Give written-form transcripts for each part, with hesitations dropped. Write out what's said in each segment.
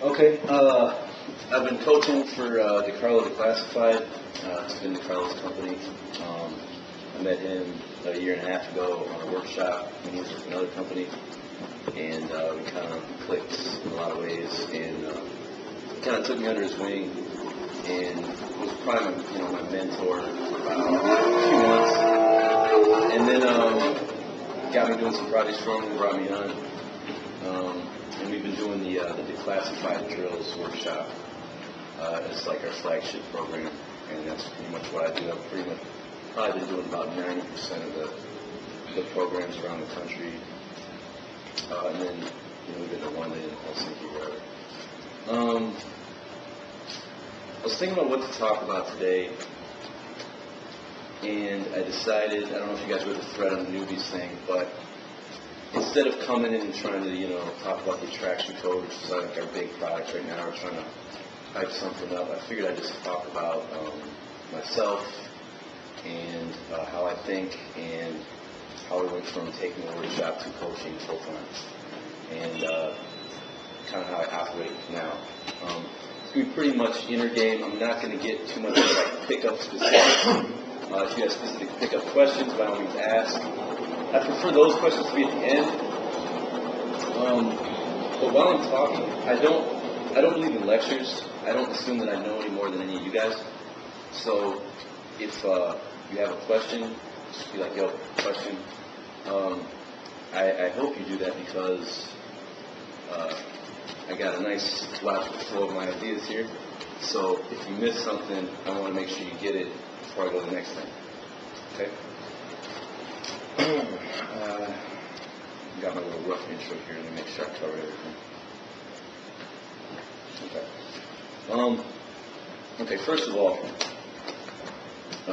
Okay, I've been coaching for DeCarlo Declassified. It's been DeCarlo's company. I met him a year and a half ago on a workshop when he was with another company, and we kind of clicked in a lot of ways, and he kind of took me under his wing, and was probably my mentor for about a few months, and then got me doing some projects for him and brought me on. And we've been doing the Declassified Drills workshop. It's like our flagship program, and that's pretty much what I do. I've probably been doing about 90% of the programs around the country. And then we've been to London and Helsinki. I was thinking about what to talk about today, and I decided, I don't know if you guys read the thread on the newbies thing, but instead of coming in and trying to, talk about the attraction code, which is like our big product right now, or trying to hype something up, I figured I'd just talk about myself and how I think and how I went from taking a workshop to coaching full-time, and kind of how I operate now. It's going to be pretty much inner game. I'm not going to get too much into like pickup specifics. If you have specific pickup questions, by all means ask. I prefer those questions to be at the end. But while I'm talking, I don't believe in lectures. I don't assume that I know any more than any of you guys. So if you have a question, just be like, yo, question. I hope you do that because I got a nice logical flow of my ideas here. So if you miss something, I want to make sure you get it before I go to the next thing. Okay? Got my little rough intro here. Let me make sure I cover everything. Okay. Okay, first of all, a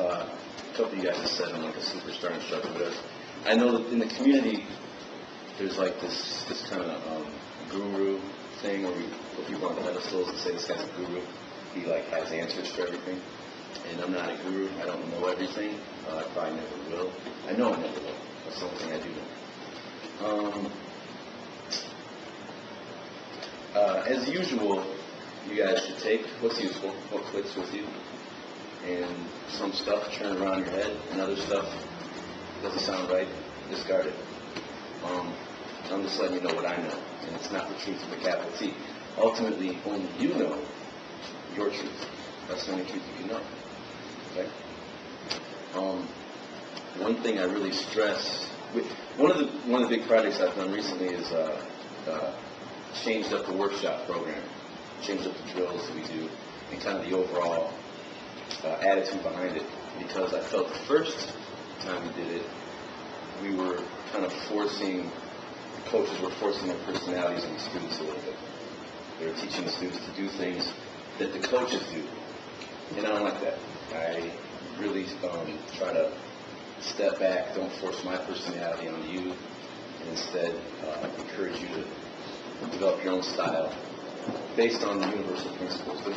couple of you guys have said I'm like a superstar instructor, but I know that in the community there's like this kind of guru thing where we put people on pedestals and say this guy's a guru. He like has answers for everything. And I'm not a guru. I don't know everything. I probably never will. I know I never will. That's the only thing I do know. As usual, you guys should take what's useful, what clicks with you, and some stuff turn around your head, and other stuff doesn't sound right, discard it. I'm just letting you know what I know, and it's not the truth with a capital T. Ultimately, only you know your truth. That's the only truth you can know. Okay? One thing I really stress, one of the big projects I've done recently is changed up the workshop program, changed up the drills that we do, and kind of the overall attitude behind it. Because I felt the first time we did it, we were kind of the coaches were forcing their personalities on the students a little bit. They were teaching the students to do things that the coaches do. And I don't like that. I really try to step back, don't force my personality on you, and instead encourage you to develop your own style based on the universal principles. The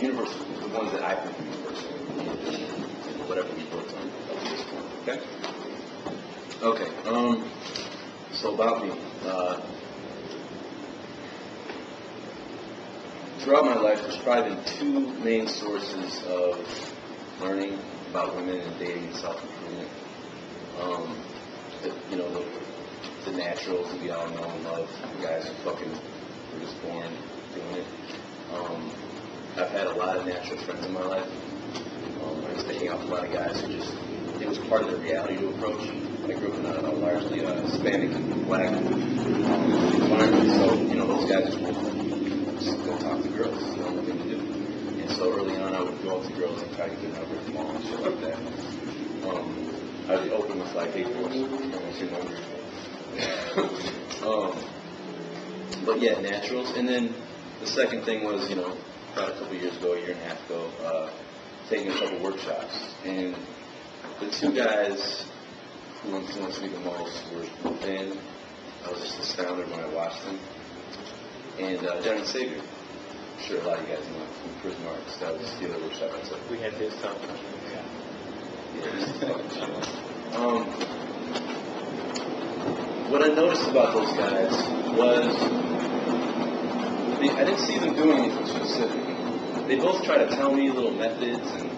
ones that I think are universal, whatever we worked on up to this point. Okay? Okay. So about me. Throughout my life, there's probably been two main sources of learning about women and dating and self-improvement. The naturals that we all know and love, the guys who fucking were just born doing it. I've had a lot of natural friends in my life. I was hanging out with a lot of guys who it was part of their reality to approach. I grew up in a largely Hispanic and black environment, so, those guys just go talk to girls. It's the only thing to do. And so early on, I would go up to girls and try to get number at the mall and shit like that. I would open with like, hey, girls, what's your number? But yeah, naturals. And then the second thing was, about a couple years ago, a year and a half ago, taking a couple workshops. And the two guys who influenced me the most were Ben. I was just astounded when I watched them. And John Savior. I'm sure a lot of you guys know from Chris Marks. That was the other workshop I took. We had this time. Yeah, this is fucking shit. What I noticed about those guys was I didn't see them doing anything specific. They both try to tell me little methods and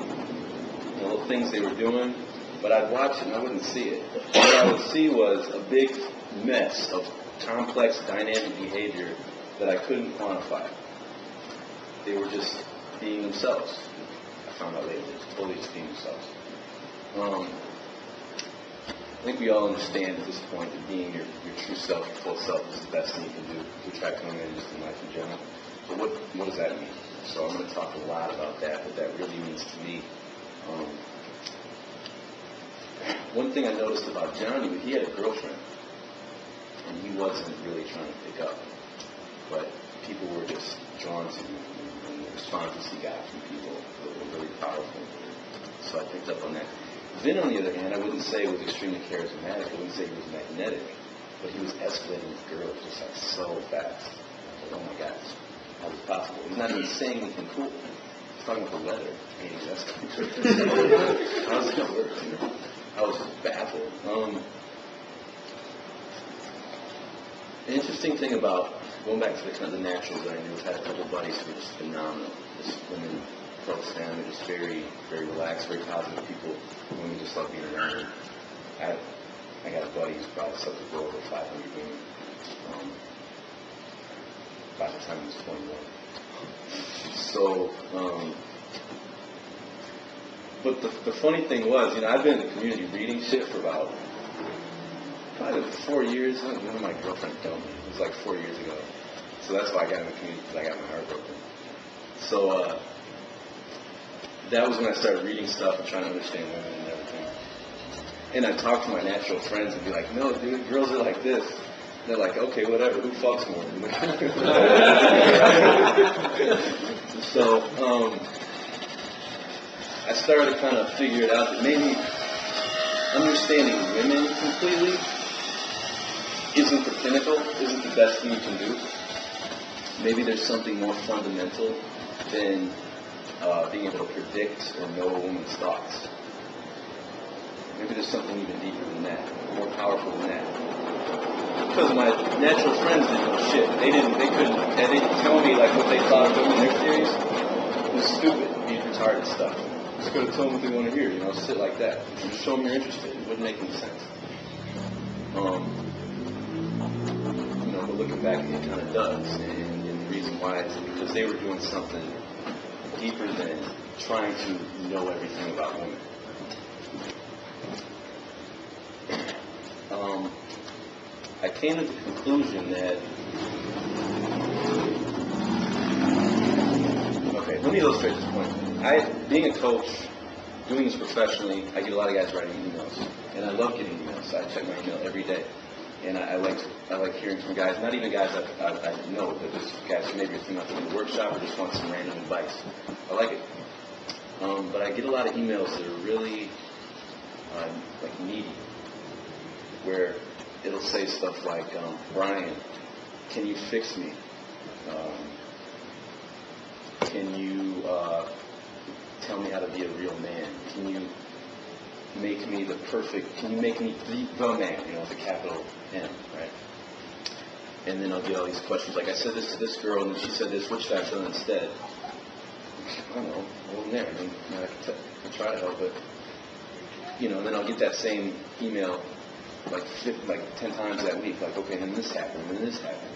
little things they were doing, but I'd watch it and I wouldn't see it. What I would see was a big mess of complex, dynamic behavior that I couldn't quantify. They were just being themselves. I found out later, they were totally just being themselves. I think we all understand at this point that being your true self, your full self, is the best thing you can do to attract women and just in life in general. But what does that mean? So I'm going to talk a lot about that, what that really means to me. One thing I noticed about Johnny, he had a girlfriend, and he wasn't really trying to pick up, but people were just drawn to him, and the responses he got from people were really powerful. So I picked up on that. Vin, on the other hand, I wouldn't say was extremely charismatic. I wouldn't say he was magnetic, but he was escalating with girls just like so fast. Like, oh my gosh, how is it possible? He's not even saying anything cool. He's talking about the weather. Hey, that's how does that work? You know? I was just baffled. The interesting thing about going back to the kind of the naturals that I knew, I had a couple buddies who were just phenomenal. Just women. Close family, just very, very relaxed, very positive people. Women just love being around them. I got a buddy who's probably slept with over 500 women by the time he was 21. So, but the funny thing was, I've been in the community reading shit for about probably 4 years. One of my girlfriends dumped me. It was like 4 years ago. So that's why I got in the community, because I got my heart broken. So, that was when I started reading stuff and trying to understand women and everything. And I talked to my natural friends and be like, no, dude, girls are like this. And they're like, okay, whatever, who fucks more? So, I started to kind of figure it out that maybe understanding women completely isn't the pinnacle, isn't the best thing you can do. Maybe there's something more fundamental than being able to predict or know a woman's thoughts. Maybe there's something even deeper than that, more powerful than that. Because my natural friends didn't know shit. They didn't tell me like what they thought of women, their theories. It was stupid, being retarded stuff. Just go to tell them what they want to hear, shit like that. Just show them you're interested. It wouldn't make any sense. But looking back, it kind of does. And the reason why is because they were doing something deeper than trying to know everything about women. I came to the conclusion that, okay, let me illustrate this point. Being a coach, doing this professionally, I get a lot of guys writing emails, and I love getting emails. I check my email every day. And I like hearing from guys, not even guys I know, but just guys who maybe are thinking about doing a workshop or just want some random advice. I like it. But I get a lot of emails that are really like needy, where it'll say stuff like, Brian, can you fix me? Can you tell me how to be a real man? Can you make me can you make me the man, with a capital M, right? And then I'll get all these questions, like I said this to this girl, and she said this, what should I have done instead? I don't know, I wasn't there, I can try to help, but, and then I'll get that same email like 10 times that week, like, okay, then this happened, and then this happened.